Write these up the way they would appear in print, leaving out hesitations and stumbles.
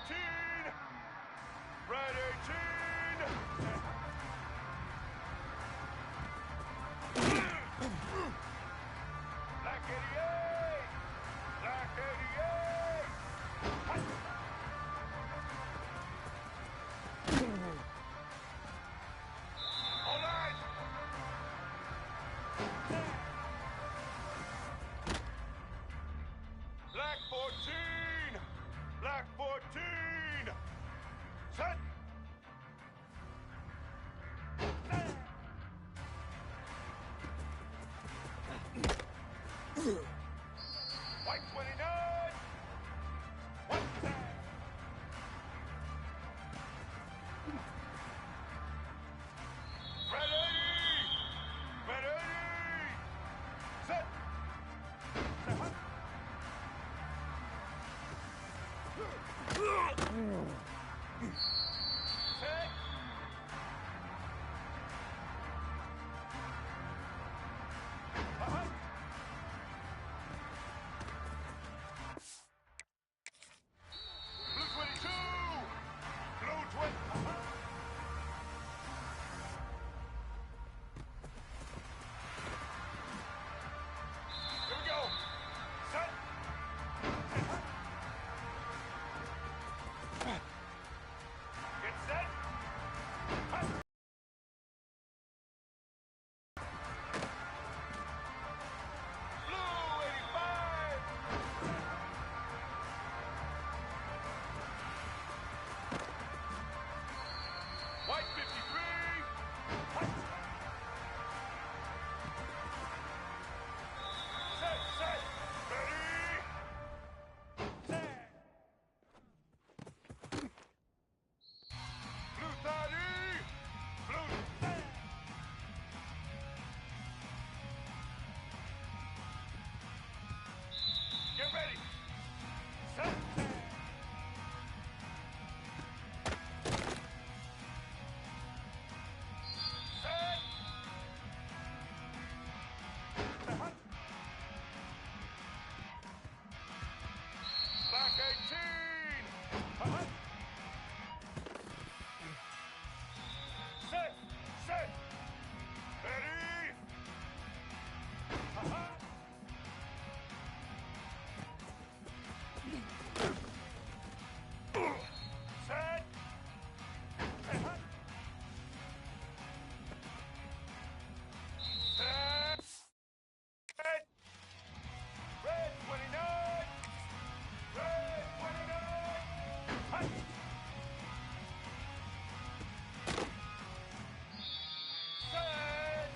18! Red 18! Black 88! Black 88! All right! Black 14! Black 14! Set! White 29! White 10! Red 80! Red 80! Set! Set! Blue 22! Blue 20! Here we go! Set! Get set! Blue 85! White 53! White! Set, set! Ready! Set! Blue 30! Blue 10! Get ready! Set! Set! Black 18! Set! Set! Ready! Set! Set! Set! Red 29! Red 29! Set!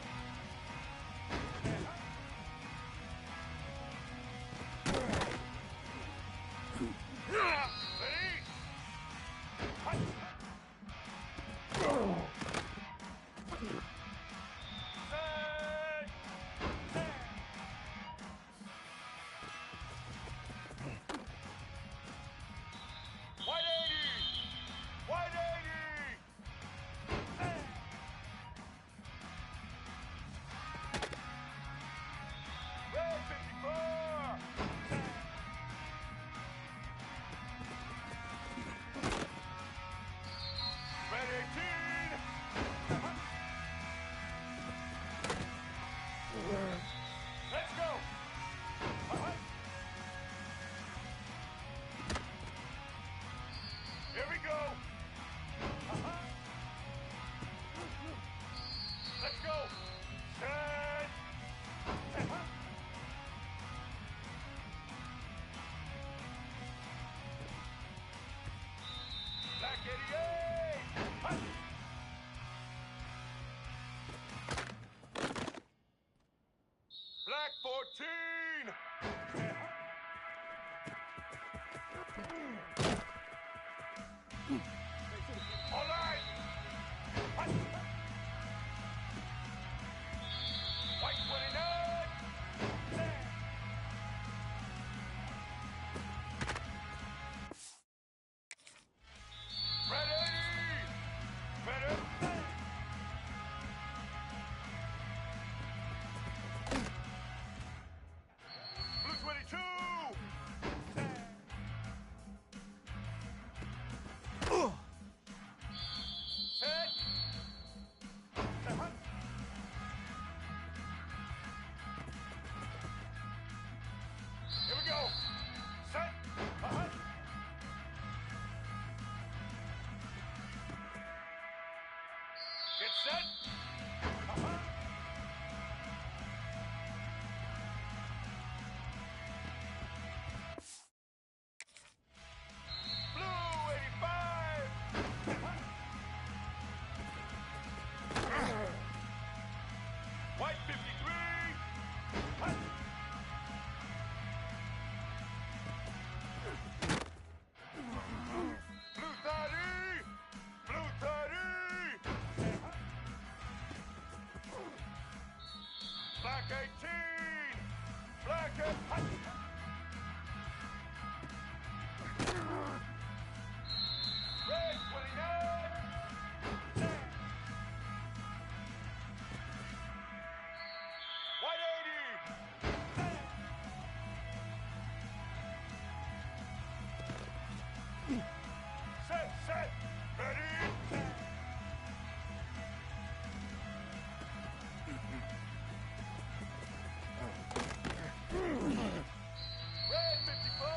Ready? Set! White 80! White 80! Red 54! Red 18! Let's go! Here we go! Let's go! Set! Black 88! Black 14! All right! White 29! Red 80! Red 80! Blue 22! Get set. Blue 85. White 53. Blue 30. Blue 30. Black 18. Black 18. Red 29. White 80. Set. Ready. Red 54.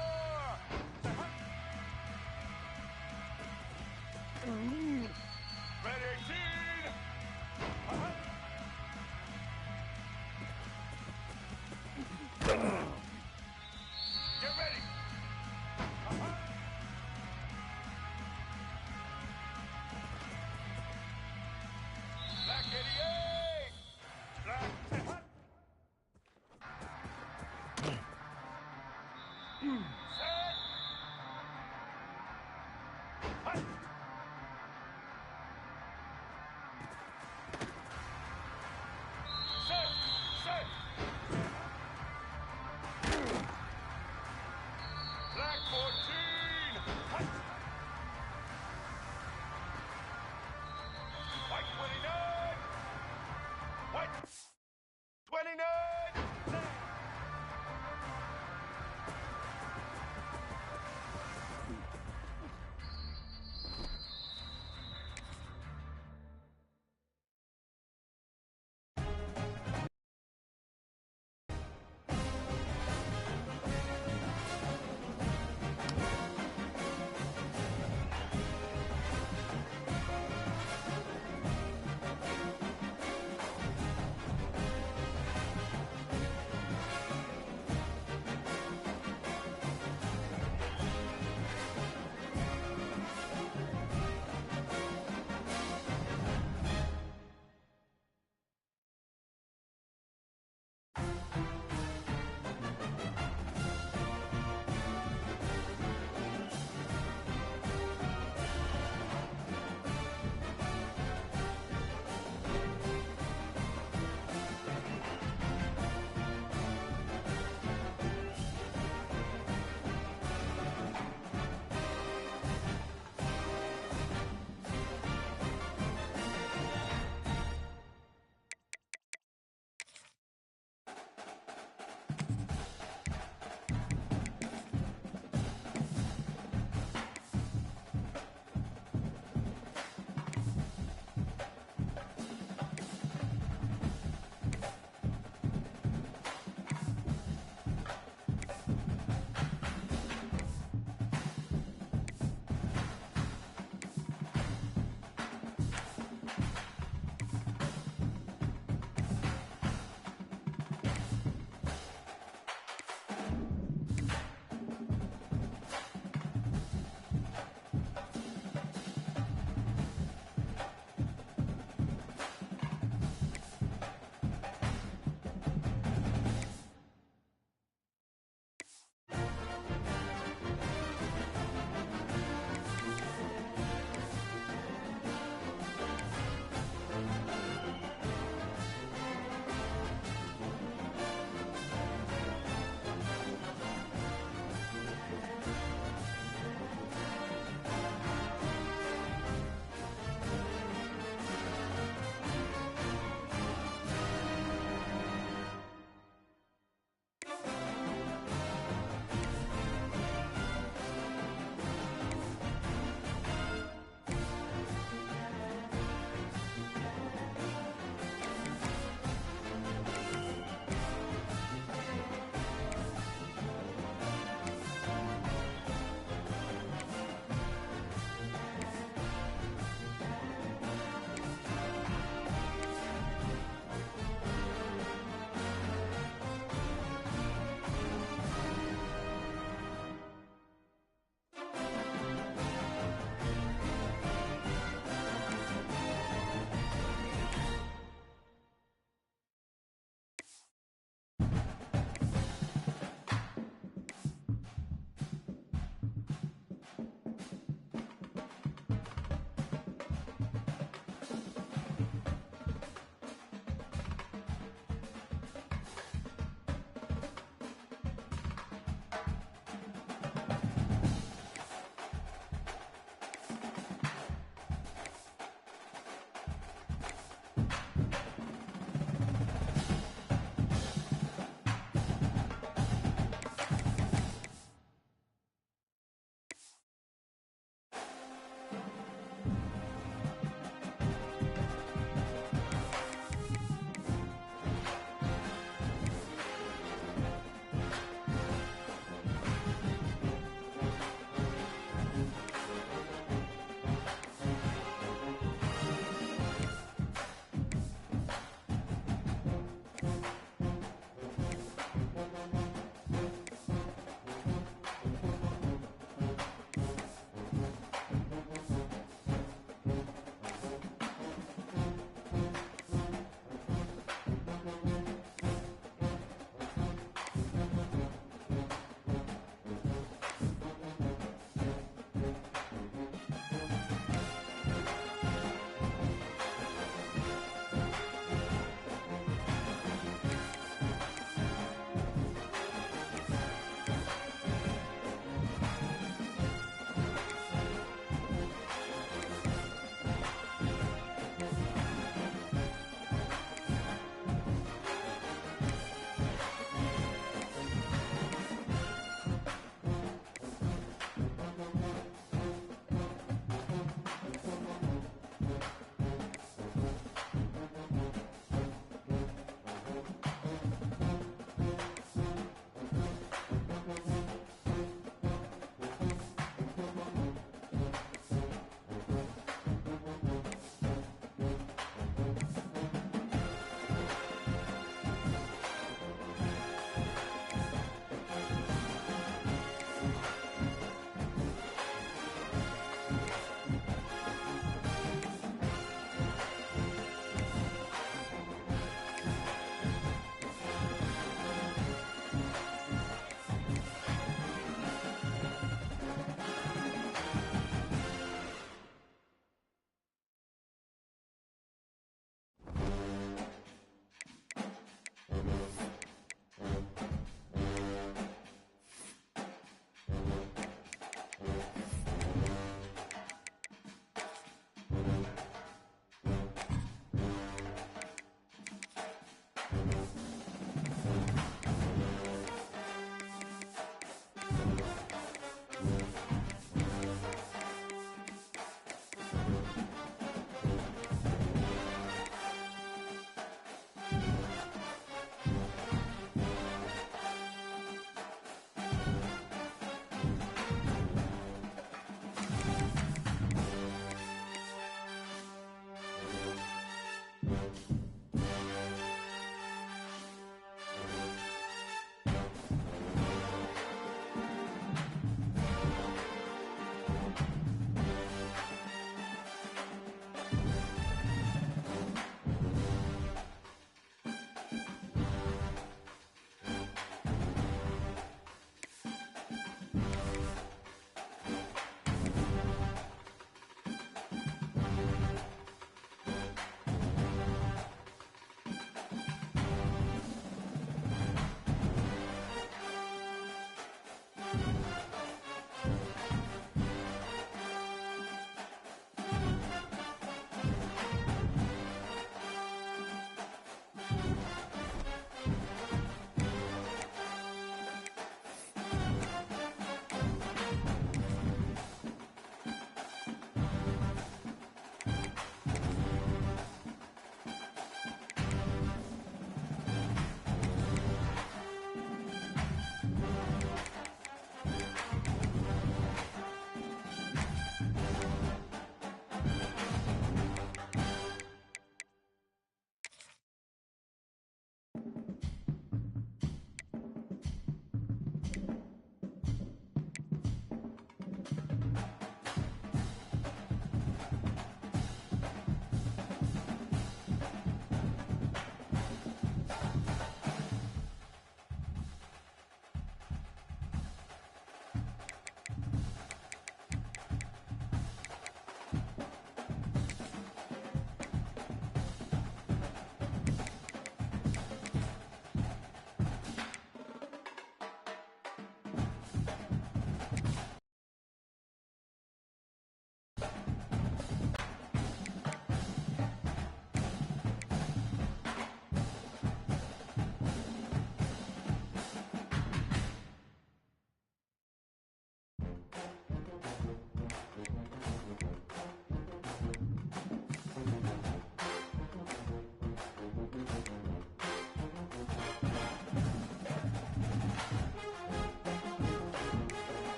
Red 18. Get ready.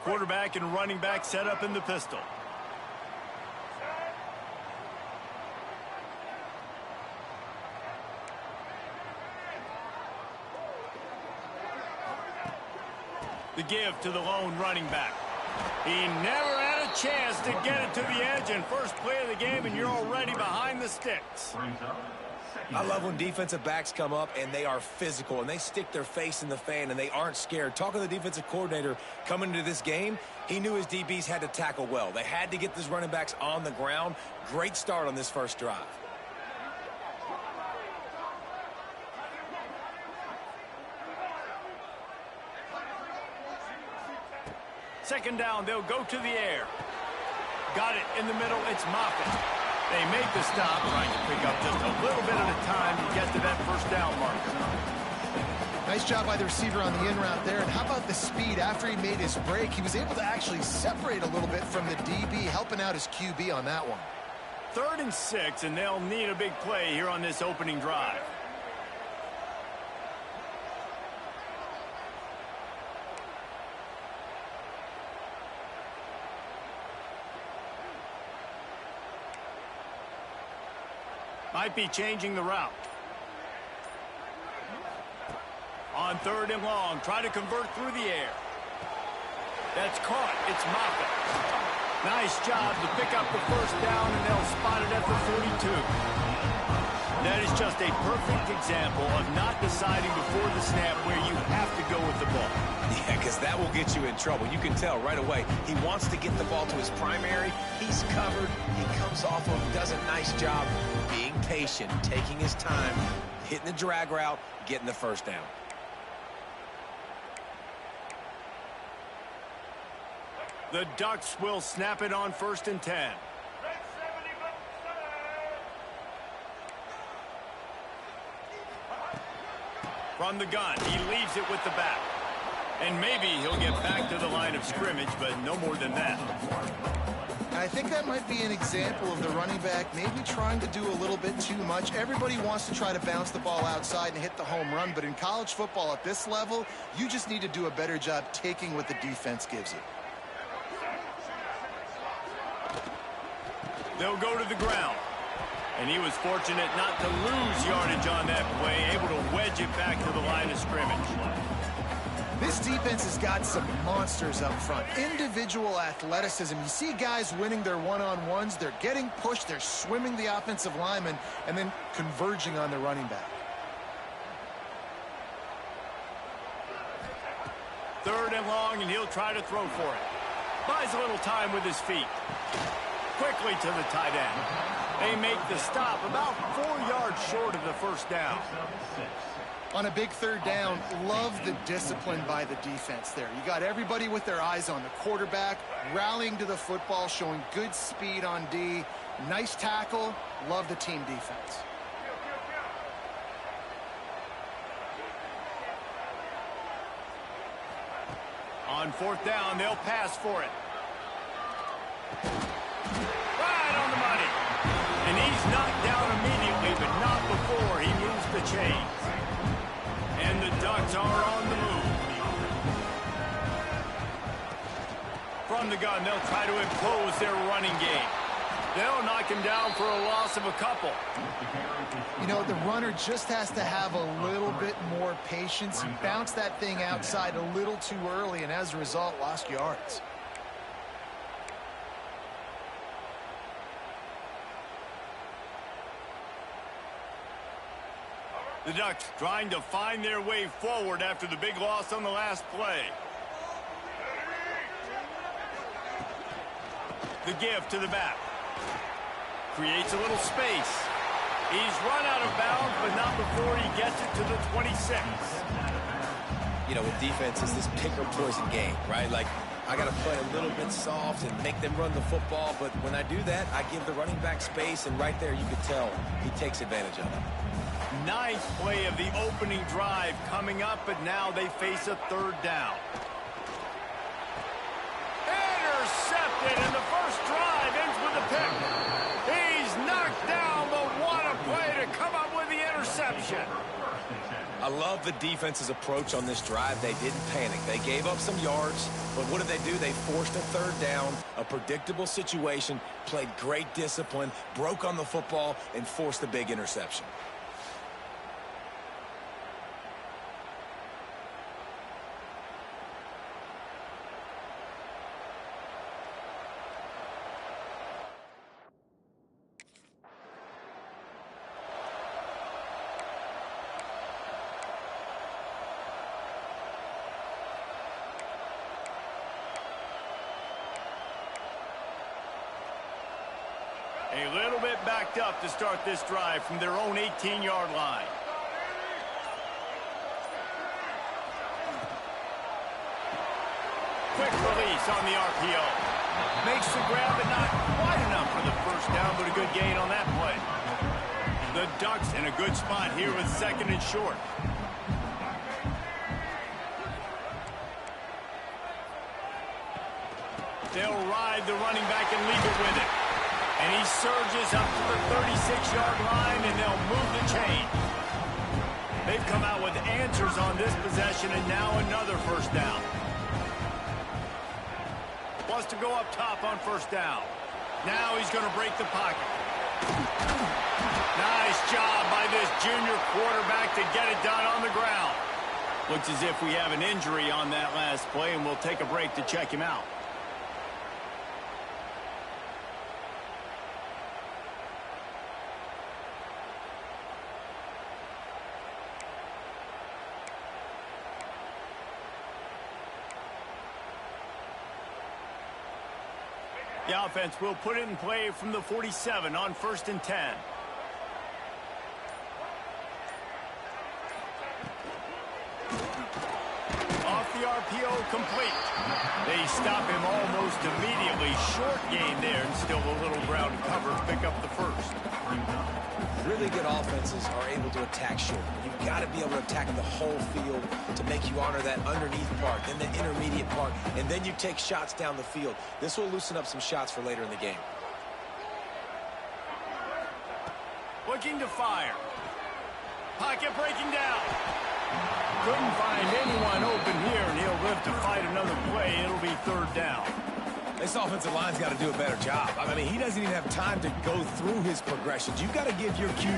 Quarterback and running back set up in the pistol. The give to the lone running back. He never had a chance to get it to the edge, and first play of the game, and you're already behind the sticks. I love when defensive backs come up and they are physical and they stick their face in the fan and they aren't scared. Talking to the defensive coordinator coming into this game, he knew his DBs had to tackle well. They had to get these running backs on the ground. Great start on this first drive. Second down, they'll go to the air. Got it in the middle, it's Moffitt. They make the stop, trying to pick up just a little bit at a time to get to that first down marker. Nice job by the receiver on the in route there. And how about the speed? After he made his break, he was able to actually separate a little bit from the DB, helping out his QB on that one. 3rd and 6, and they'll need a big play here on this opening drive. Might be changing the route. On 3rd and long, try to convert through the air. That's caught. It's Moffitt. Nice job to pick up the first down, and they'll spot it at the 42. That is just a perfect example of not deciding before the snap where you have to go with the ball. Yeah, because that will get you in trouble. You can tell right away. He wants to get the ball to his primary. He's covered. He comes off of, does a nice job being patient, taking his time, hitting the drag route, getting the first down. The Ducks will snap it on 1st and 10. From the gun, he leaves it with the back. And maybe he'll get back to the line of scrimmage, but no more than that. I think that might be an example of the running back maybe trying to do a little bit too much. Everybody wants to try to bounce the ball outside and hit the home run, but in college football at this level, you just need to do a better job taking what the defense gives you. They'll go to the ground. And he was fortunate not to lose yardage on that play, able to wedge it back to the line of scrimmage. This defense has got some monsters up front. Individual athleticism. You see guys winning their one-on-ones. They're getting pushed. They're swimming the offensive lineman and then converging on the running back. 3rd and long, and he'll try to throw for it. Buys a little time with his feet. Quickly to the tight end. They make the stop about 4 yards short of the first down. On a big 3rd down, love the discipline by the defense there. You got everybody with their eyes on the quarterback, rallying to the football, showing good speed on D. Nice tackle. Love the team defense. On 4th down, they'll pass for it. Right on the money. And he's knocked down immediately, but not before he moves the chains. And the Ducks are on the move. From the gun, they'll try to impose their running game. They'll knock him down for a loss of a couple. You know, the runner just has to have a little bit more patience. He bounced that thing outside a little too early, and as a result, lost yards. The Ducks trying to find their way forward after the big loss on the last play. The give to the back. Creates a little space. He's run out of bounds, but not before he gets it to the 26. You know, with defense, it's this pick or poison game, right? Like, I got to play a little bit soft and make them run the football, but when I do that, I give the running back space, and right there you could tell he takes advantage of it. Nice play of the opening drive coming up, but now they face a 3rd down. Intercepted, and the first drive ends with a pick. He's knocked down, but what a play to come up with the interception. I love the defense's approach on this drive. They didn't panic. They gave up some yards, but what did they do? They forced a third down, a predictable situation, played great discipline, broke on the football, and forced a big interception. A little bit backed up to start this drive from their own 18-yard line. Quick release on the RPO. Makes the grab, but not quite enough for the first down, but a good gain on that play. The Ducks in a good spot here with second and short. They'll ride the running back and leave it with it. And he surges up to the 36-yard line, and they'll move the chain. They've come out with answers on this possession, and now another first down. Wants to go up top on first down. Now he's going to break the pocket. Nice job by this junior quarterback to get it done on the ground. Looks as if we have an injury on that last play, and we'll take a break to check him out. The offense will put it in play from the 47 on 1st and 10. Off the RPO, complete. They stop him almost immediately. Short gain there, and still a little ground cover. Pick up the first. Really good offenses are able to attack short. You've got to be able to attack the whole field to make you honor that underneath part, then the intermediate part, and then you take shots down the field. This will loosen up some shots for later in the game. Looking to fire. Pocket breaking down. Couldn't find anyone open here, and he'll live to fight another play. It'll be third down. This offensive line's got to do a better job. I mean, he doesn't even have time to go through his progressions. You've got to give your cue.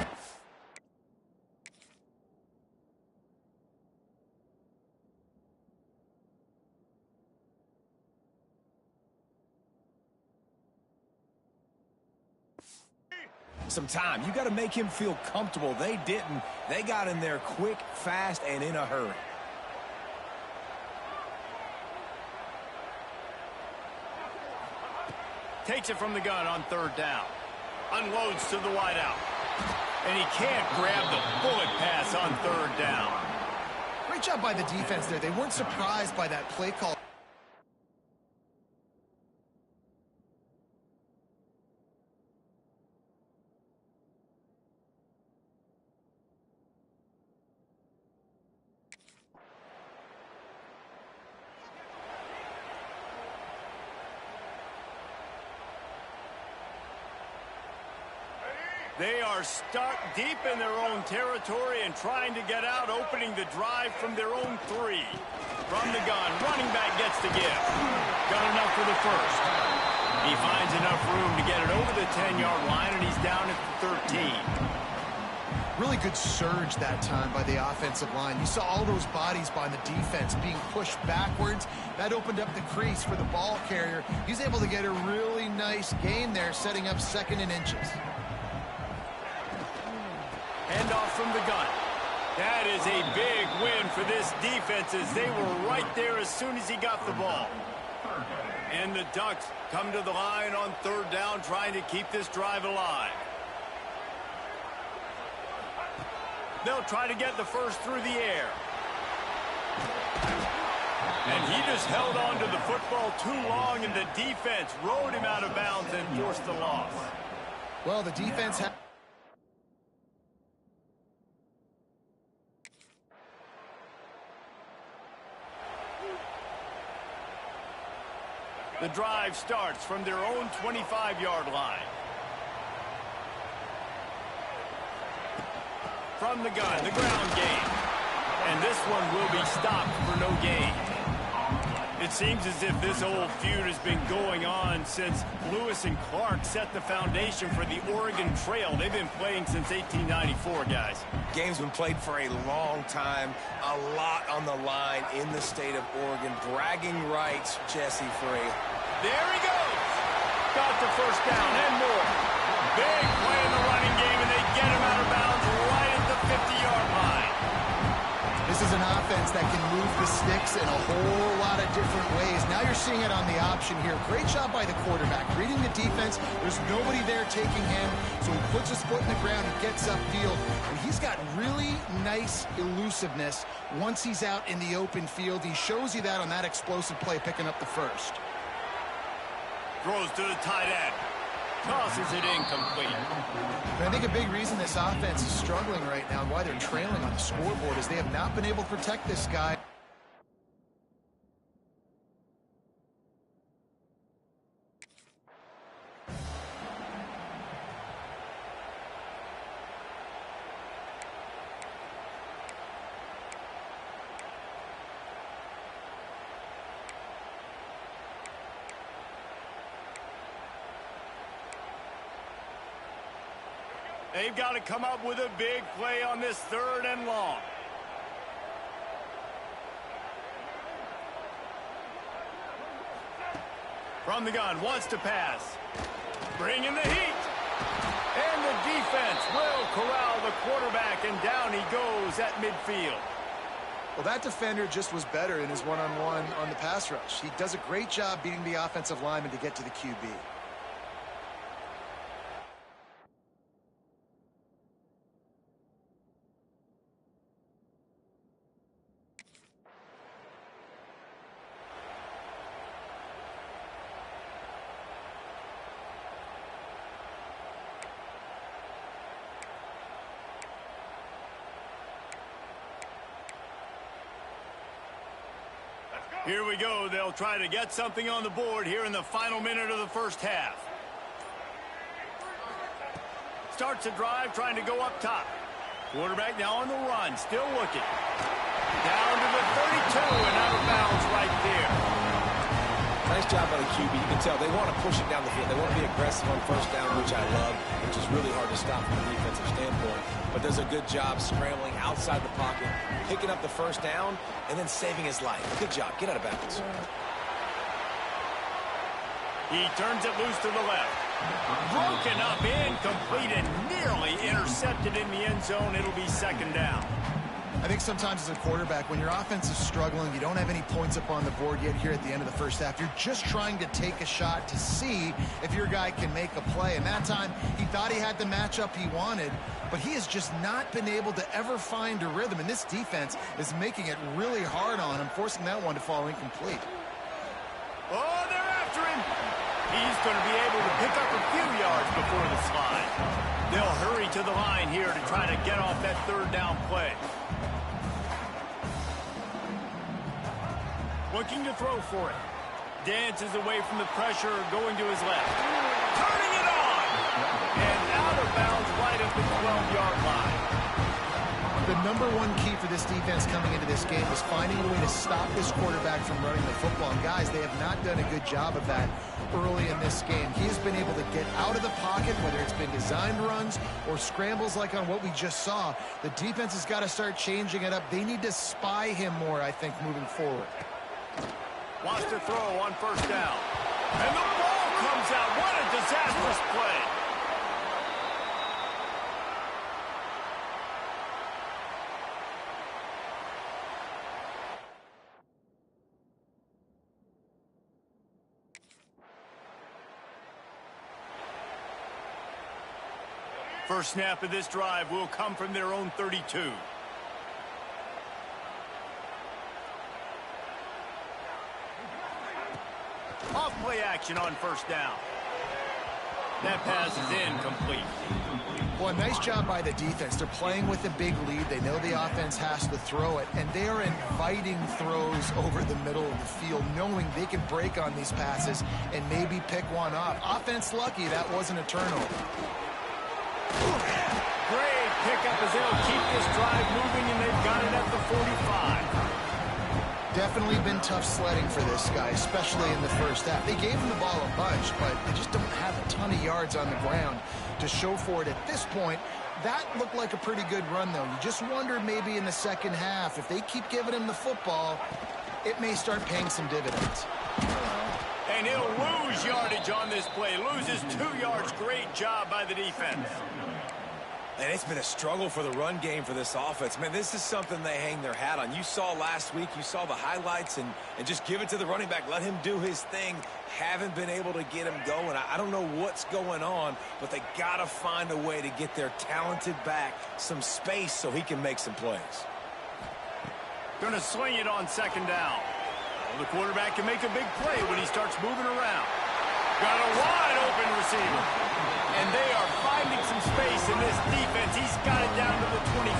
Some time. You got to make him feel comfortable. They didn't. They got in there quick, fast, and in a hurry. Takes it from the gun on third down. Unloads to the wideout. And he can't grab the bullet pass on third down. Great job by the defense there. They weren't surprised by that play call. They are stuck deep in their own territory and trying to get out, opening the drive from their own 3. From the gun, running back gets the give. Got enough for the first. He finds enough room to get it over the 10-yard line, and he's down at the 13. Really good surge that time by the offensive line. You saw all those bodies by the defense being pushed backwards. That opened up the crease for the ball carrier. He's able to get a really nice gain there, setting up 2nd and inches. Handoff from the gun. That is a big win for this defense as they were right there as soon as he got the ball. And the Ducks come to the line on third down, trying to keep this drive alive. They'll try to get the first through the air. And he just held on to the football too long, and the defense rode him out of bounds and forced the loss. Well, the defense had... The drive starts from their own 25-yard line. From the gun, the ground game. And this one will be stopped for no gain. It seems as if this old feud has been going on since Lewis and Clark set the foundation for the Oregon Trail. They've been playing since 1894, guys. Game's been played for a long time, a lot on the line in the state of Oregon. Bragging rights, Jesse Free. There he goes. Got the first down and more. Big play in the running game, and they get him out of bounds right at the 50-yard line. This is an offense that can move the sticks in a whole lot of different ways. Now you're seeing it on the option here. Great job by the quarterback. Reading the defense, there's nobody there taking him, so he puts his foot in the ground and gets upfield. And he's got really nice elusiveness once he's out in the open field. He shows you that on that explosive play, picking up the first. Throws to the tight end. Tosses it incomplete. I think a big reason this offense is struggling right now and why they're trailing on the scoreboard is they have not been able to protect this guy. They've got to come up with a big play on this 3rd and long. From the gun, wants to pass. Bringing the heat. And the defense will corral the quarterback, and down he goes at midfield. Well, that defender just was better in his one-on-one on the pass rush. He does a great job beating the offensive lineman to get to the QB. Here we go. They'll try to get something on the board here in the final minute of the first half. Starts a drive trying to go up top. Quarterback now on the run, still looking. Down to the 32 and out of bounds right there. Nice job by the QB. You can tell they want to push it down the field. They want to be aggressive on first down, which I love, which is really hard to stop from a defensive standpoint. But does a good job scrambling outside the pocket, picking up the first down, and then saving his life. Good job. Get out of bounds. He turns it loose to the left. Broken up, incomplete, and nearly intercepted in the end zone. It'll be 2nd down. I think sometimes as a quarterback, when your offense is struggling, you don't have any points up on the board yet here at the end of the first half. You're just trying to take a shot to see if your guy can make a play. And that time, he thought he had the matchup he wanted, but he has just not been able to ever find a rhythm. And this defense is making it really hard on him, forcing that one to fall incomplete. Oh, they're after him. He's going to be able to pick up a few yards before the slide. They'll hurry to the line here to try to get off that 3rd down play. Looking to throw for it. Dances away from the pressure, going to his left. Turning it on! And out of bounds right at the 12-yard line. The number one key for this defense coming into this game is finding a way to stop this quarterback from running the football. And guys, they have not done a good job of that early in this game. He has been able to get out of the pocket, whether it's been designed runs or scrambles like on what we just saw. The defense has got to start changing it up. They need to spy him more, I think, moving forward. Wants to throw on first down. And the ball comes out. What a disastrous play. First snap of this drive will come from their own 32. Off play action on first down. That pass is incomplete. Well, a nice job by the defense. They're playing with a big lead. They know the offense has to throw it, and they are inviting throws over the middle of the field, knowing they can break on these passes and maybe pick one off. Offense lucky that wasn't a turnover. Great pickup as they'll keep this drive moving, and they've got it at the 45. Definitely been tough sledding for this guy, especially in the first half. They gave him the ball a bunch, but they just don't have a ton of yards on the ground to show for it at this point. That looked like a pretty good run, though. You just wonder maybe in the second half, if they keep giving him the football, it may start paying some dividends. And he'll lose yardage on this play. Loses 2 yards. Great job by the defense. And it's been a struggle for the run game for this offense. Man, this is something they hang their hat on. You saw last week, you saw the highlights, and just give it to the running back. Let him do his thing. Haven't been able to get him going. I don't know what's going on, but they got to find a way to get their talented back some space so he can make some plays. Going to swing it on second down. Well, the quarterback can make a big play when he starts moving around. Got a wide open receiver. And they are finding some space in this defense. He's got it down to the 25.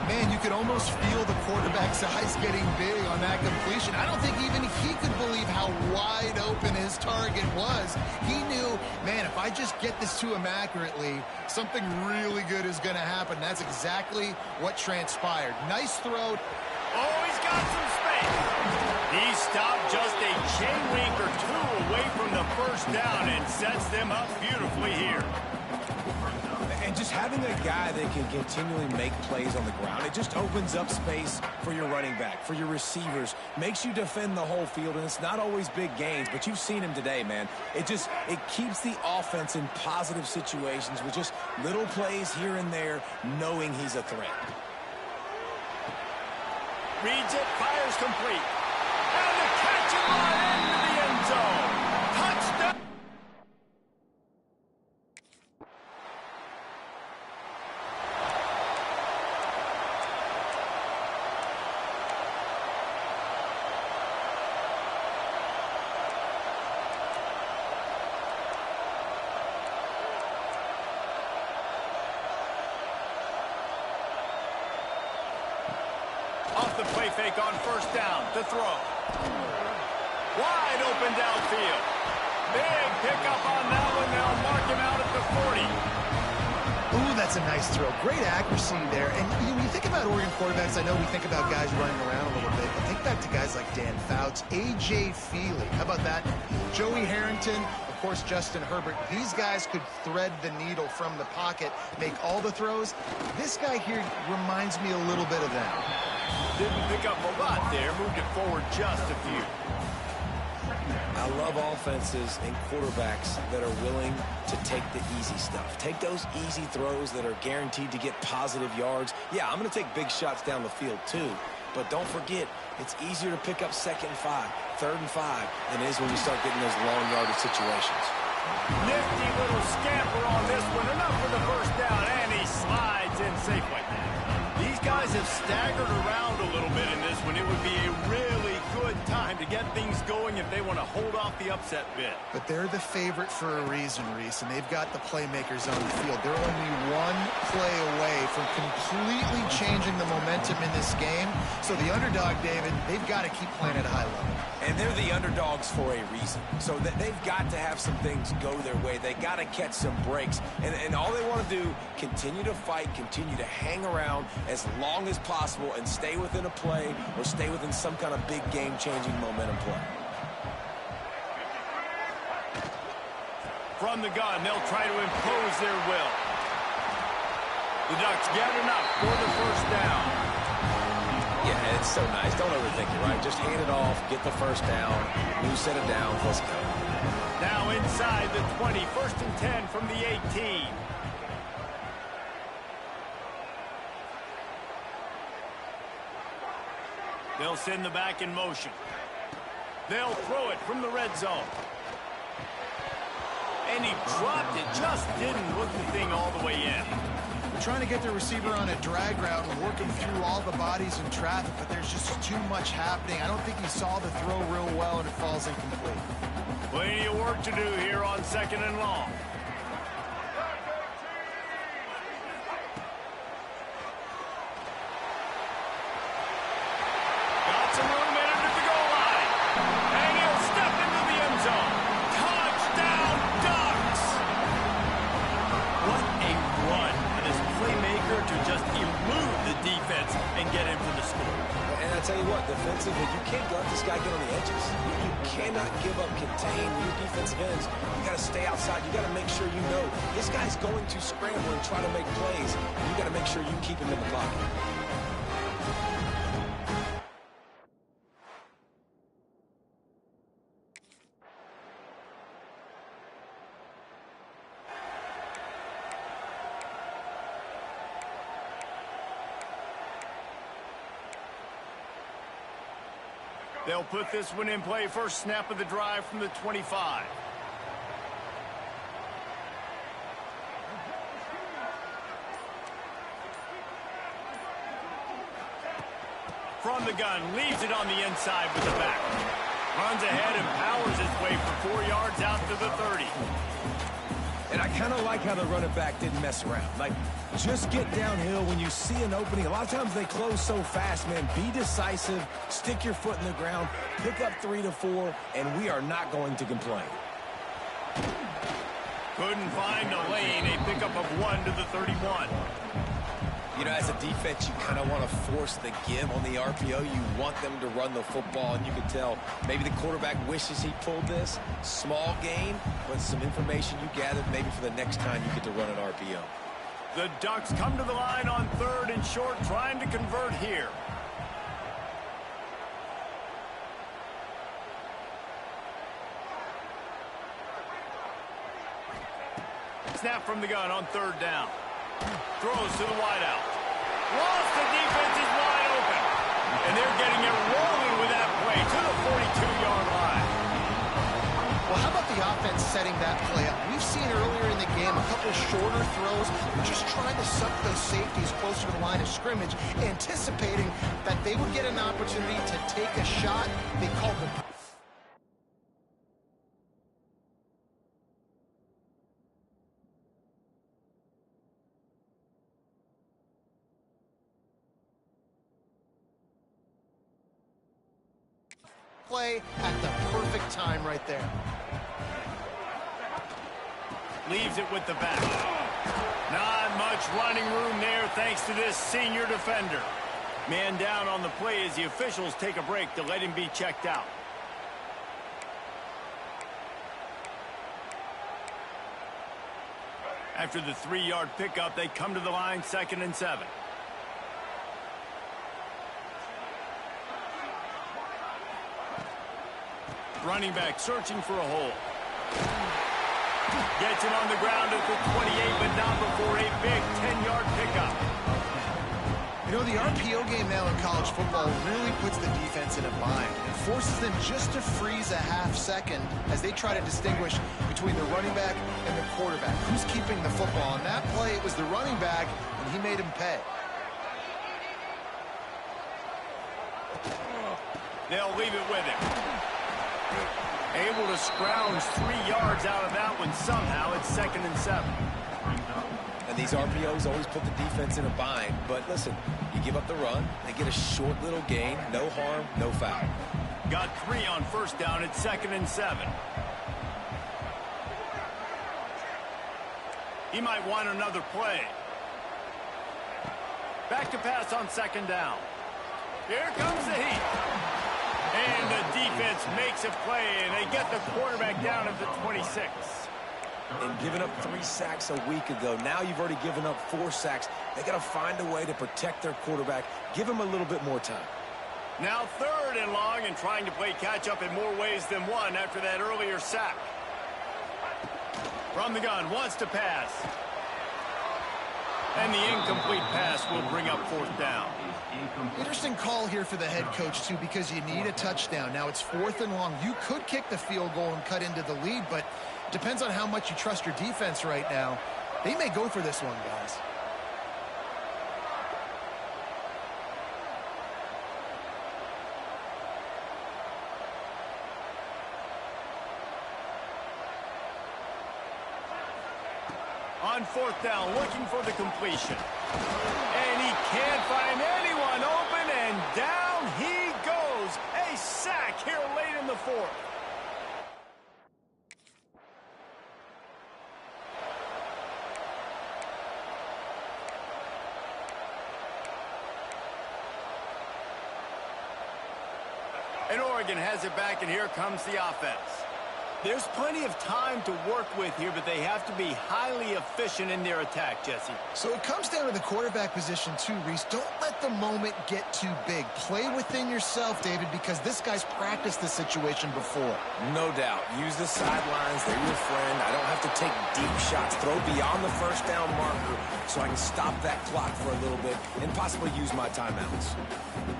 Man, you could almost feel the quarterback's eyes getting big on that completion. I don't think even he could believe how wide open his target was. He knew, man, if I just get this to him accurately, something really good is going to happen. That's exactly what transpired. Nice throw. Oh, he's got some space. He stopped just a chain link or two away from the first down and sets them up beautifully here. And just having a guy that can continually make plays on the ground, it just opens up space for your running back, for your receivers, makes you defend the whole field, and it's not always big gains, but you've seen him today, man. It keeps the offense in positive situations with just little plays here and there, knowing he's a threat. Reads it, fires complete. And the catch and run into the end zone. Touchdown! Off the play fake on first down. The throw. Wide open downfield. Big pickup on that one. They'll mark him out at the 40. Ooh, that's a nice throw. Great accuracy there. And when you think about Oregon quarterbacks, I know we think about guys running around a little bit, but think back to guys like Dan Fouts, A.J. Feely. How about that? Joey Harrington, of course, Justin Herbert. These guys could thread the needle from the pocket, make all the throws. This guy here reminds me a little bit of them. Didn't pick up a lot there. Moved it forward just a few. I love offenses and quarterbacks that are willing to take the easy stuff. Take those easy throws that are guaranteed to get positive yards. Yeah, I'm going to take big shots down the field too, but don't forget, it's easier to pick up 2nd and 5, 3rd and 5 than it is when you start getting those long yardage situations. Nifty little scamper on this one. Enough for the first down, and he slides in safely. These guys have staggered around a little bit in this one. It would be a really good time to get things going if they want to hold off the upset bid. But they're the favorite for a reason, Reese, and they've got the playmakers on the field. They're only one play away from completely changing the momentum in this game. So the underdog, David, they've got to keep playing at a high level. And they're the underdogs for a reason. So they've got to have some things go their way. They got to catch some breaks. And all they want to do, continue to fight, continue to hang around as long as possible and stay within a play or stay within some kind of big game-changing momentum play. From the gun, they'll try to impose their will. The Ducks get enough for the first down. Yeah, it's so nice. Don't overthink it, right? Just hand it off, get the first down, new set of downs, let's go. Now inside the 20, 1st and 10 from the 18. They'll send the back in motion. They'll throw it from the red zone. And he dropped it, just didn't look the thing all the way in. Trying to get the receiver on a drag route and working through all the bodies in traffic, but there's just too much happening. I don't think he saw the throw real well, and it falls incomplete. Plenty of work to do here on 2nd and long. Got some room in him at the goal line. And he'll step into the end zone. Touchdown, Ducks! What a tell you what, defensively, you can't let this guy get on the edges. You cannot give up contain with your defensive ends. You got to stay outside. You got to make sure you know this guy's going to scramble and try to make plays. You got to make sure you keep him in the pocket. They'll put this one in play. First snap of the drive from the 25. From the gun, leaves it on the inside with the back. Runs ahead and powers his way for 4 yards out to the 30. And I kind of like how the running back didn't mess around. Like, just get downhill when you see an opening. A lot of times they close so fast, man. Be decisive, stick your foot in the ground, pick up 3 to 4, and we are not going to complain. Couldn't find a lane. A pickup of 1 to the 31. You know, as a defense, you kind of want to force the give on the RPO. You want them to run the football, and you can tell maybe the quarterback wishes he pulled this. Small gain, but some information you gathered maybe for the next time you get to run an RPO. The Ducks come to the line on 3rd and short, trying to convert here. Snap from the gun on 3rd down. Throws to the wideout. Lost, the defense is wide open. And they're getting it rolling with that play to the 42-yard line. Well, how about the offense setting that play up? We've seen earlier in the game a couple shorter throws, just trying to suck those safeties closer to the line of scrimmage, anticipating that they would get an opportunity to take a shot. They called the play at the perfect time right there. Leaves it with the back. Not much running room there thanks to this senior defender. Man down on the play as the officials take a break to let him be checked out. After the 3-yard pickup, they come to the line 2nd and 7. Running back searching for a hole. Gets it on the ground at the 28, but not before a big 10-yard pickup. You know, the RPO game now in college football really puts the defense in a bind and forces them just to freeze a half second as they try to distinguish between the running back and the quarterback. Who's keeping the football? On that play, it was the running back, and he made him pay. They'll leave it with him. Able to scrounge 3 yards out of that one somehow. It's 2nd and 7. And these RPOs always put the defense in a bind. But listen, you give up the run, they get a short little gain, no harm, no foul. Got 3 on 1st down. It's 2nd and 7. He might want another play. Back to pass on 2nd down. Here comes the heat. And the defense makes a play, and they get the quarterback down at the 26. And giving up 3 sacks a week ago, now you've already given up 4 sacks. They got to find a way to protect their quarterback. Give him a little bit more time. Now 3rd and long, and trying to play catch-up in more ways than one after that earlier sack. From the gun, wants to pass. And the incomplete pass will bring up 4th down. Interesting call here for the head coach, too, because you need a touchdown. Now it's 4th and long. You could kick the field goal and cut into the lead, but it depends on how much you trust your defense right now. They may go for this one, guys. On 4th down, looking for the completion. And he can't find anyone open, and down he goes. A sack here late in the 4th. And Oregon has it back, and here comes the offense. There's plenty of time to work with here, but they have to be highly efficient in their attack, Jesse. So it comes down to the quarterback position too, Reese. Don't let the moment get too big. Play within yourself, David, because this guy's practiced this situation before. No doubt. Use the sidelines. They're your friend. I don't have to take deep shots. Throw beyond the first down marker so I can stop that clock for a little bit and possibly use my timeouts.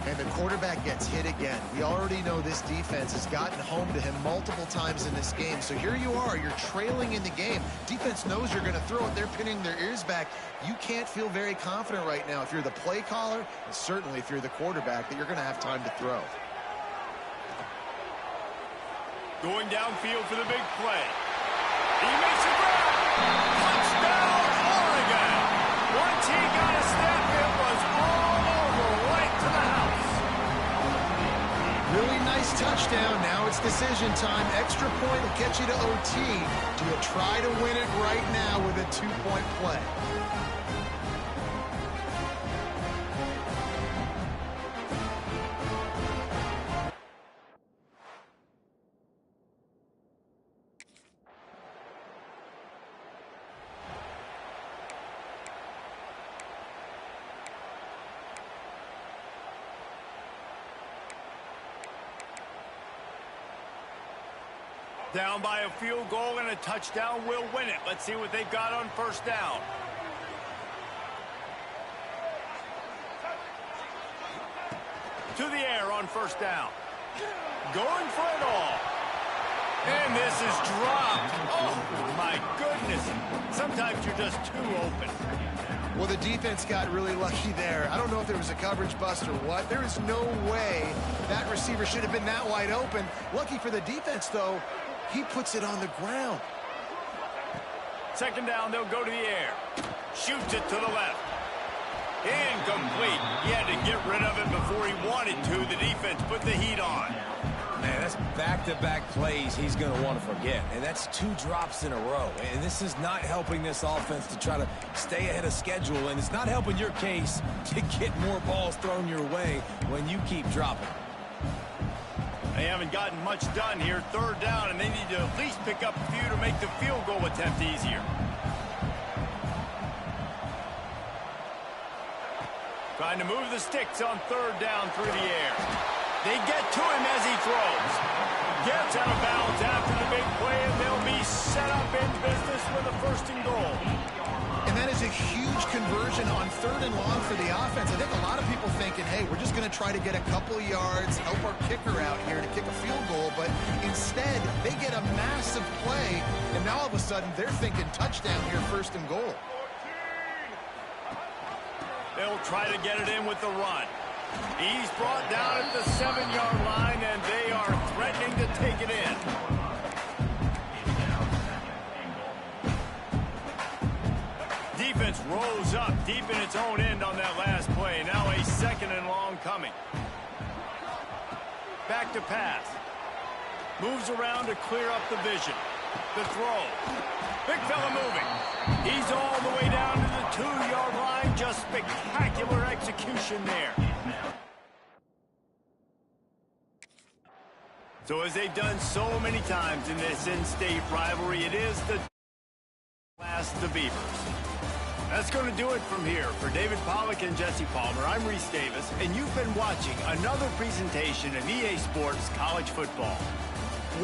And the quarterback gets hit again. We already know this defense has gotten home to him multiple times in this game. So here you are. You're trailing in the game. Defense knows you're going to throw it. They're pinning their ears back. You can't feel very confident right now if you're the play caller, and certainly if you're the quarterback, that you're going to have time to throw. Going downfield for the big play. He makes a grab. Touchdown, Oregon. Once he got a step, it was all over, right to the house. Really nice touchdown. Now it's decision time. Extra point will get you to OT. Do you try to win it right now with a 2-point play? Down by a field goal and a touchdown will win it. Let's see what they've got on first down. To the air on first down. Going for it all. And this is dropped. Oh, my goodness. Sometimes you're just too open. Well, the defense got really lucky there. I don't know if there was a coverage bust or what. There is no way that receiver should have been that wide open. Lucky for the defense, though, he puts it on the ground. Second down, they'll go to the air. Shoots it to the left. Incomplete. He had to get rid of it before he wanted to. The defense put the heat on. Man, that's back-to-back plays he's going to want to forget. And that's 2 drops in a row. And this is not helping this offense to try to stay ahead of schedule. And it's not helping your case to get more balls thrown your way when you keep dropping. They haven't gotten much done here. Third down, and they need to at least pick up a few to make the field goal attempt easier. Trying to move the sticks on third down through the air. They get to him as he throws. Gets out of bounds after the big play, and they'll be set up in business with a first and goal. And that is a huge conversion on third and long for the offense. I think a lot of people thinking, hey, we're just going to try to get a couple yards, help our kicker out here to kick a field goal. But instead, they get a massive play, and now all of a sudden they're thinking touchdown here, first and goal. They'll try to get it in with the run. He's brought down at the 7-yard line, and they are threatening to take it in. Defense rose up deep in its own end on that last play. Now a second and long coming. Back to pass. Moves around to clear up the vision. The throw. Big fella moving. He's all the way down to the 2-yard line. Just spectacular execution there. So as they've done so many times in this in-state rivalry, it is the last the Beavers. That's going to do it from here. For David Pollack and Jesse Palmer, I'm Reese Davis, and you've been watching another presentation of EA Sports College Football.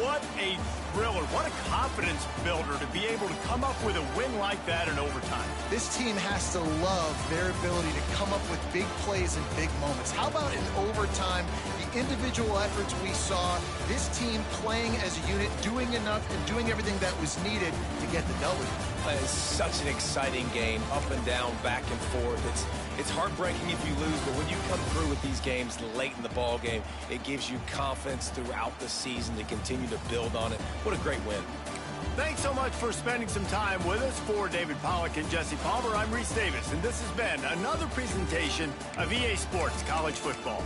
What a thriller. What a confidence builder to be able to come up with a win like that in overtime. This team has to love their ability to come up with big plays and big moments. How about in overtime, the individual efforts we saw, this team playing as a unit, doing enough and doing everything that was needed to get the W. It's such an exciting game, up and down, back and forth. It's heartbreaking if you lose, but when you come through with these games late in the ball game, it gives you confidence throughout the season to continue to build on it. What a great win. Thanks so much for spending some time with us. For David Pollack and Jesse Palmer, I'm Reese Davis, and this has been another presentation of EA Sports College Football.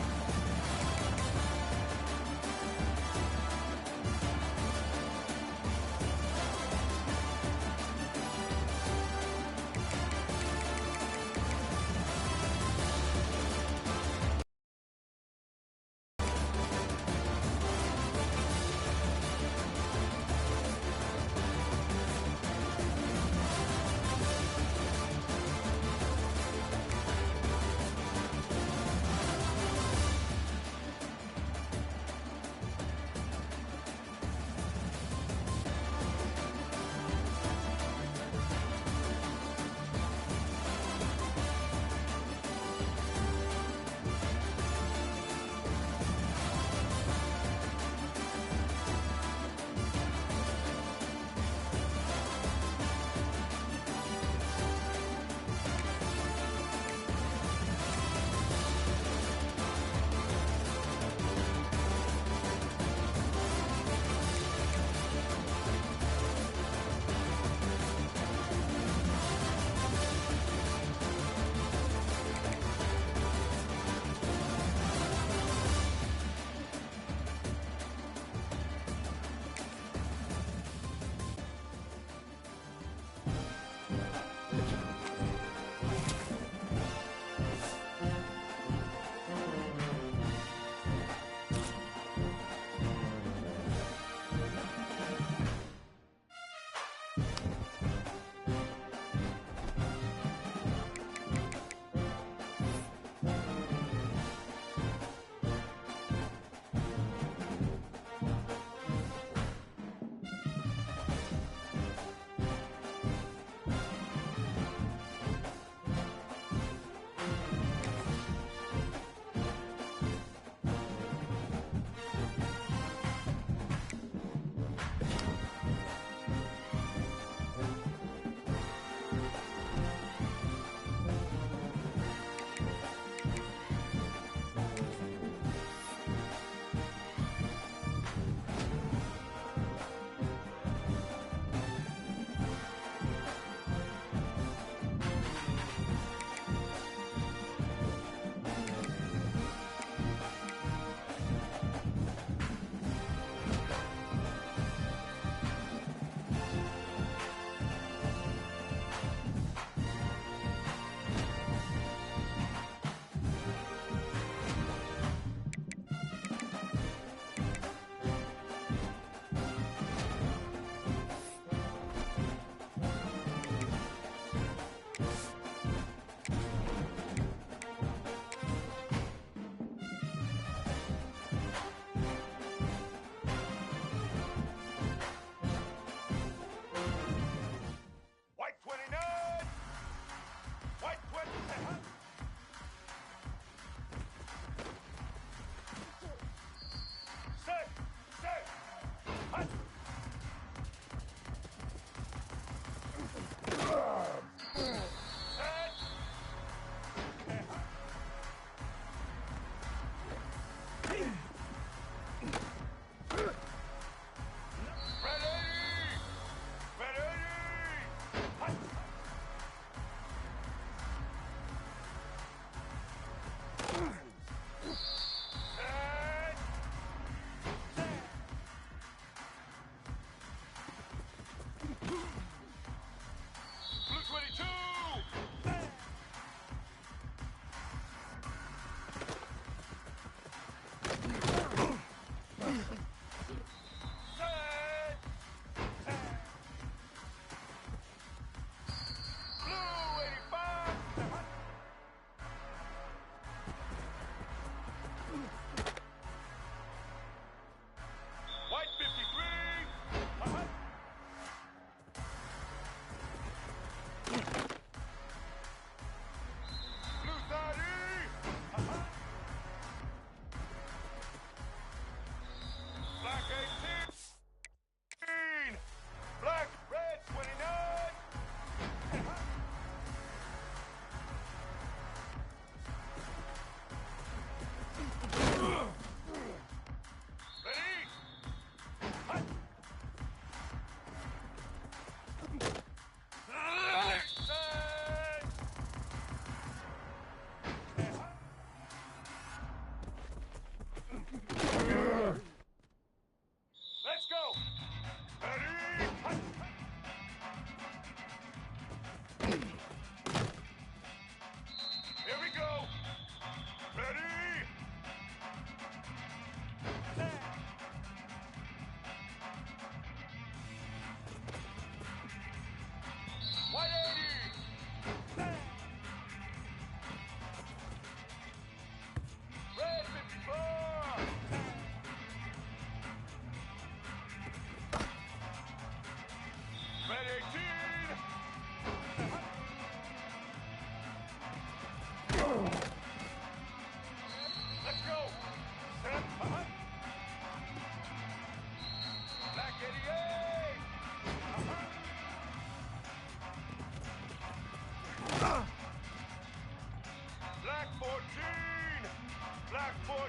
All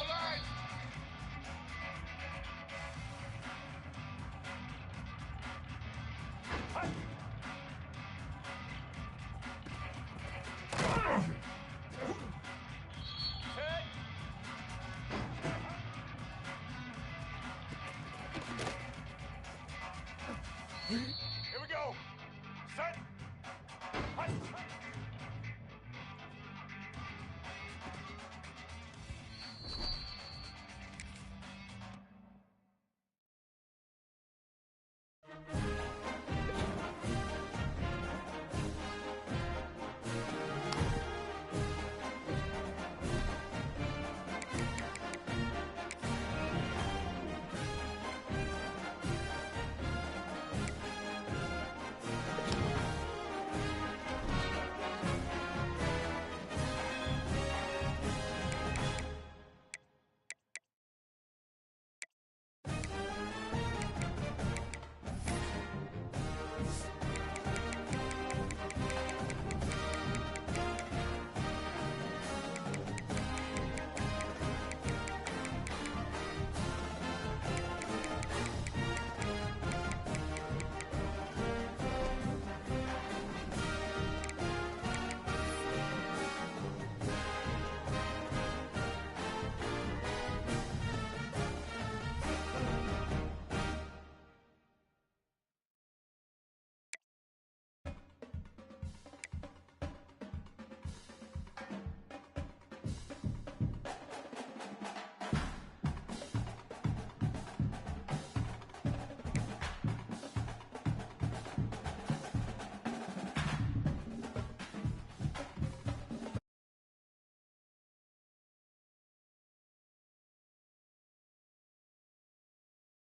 right.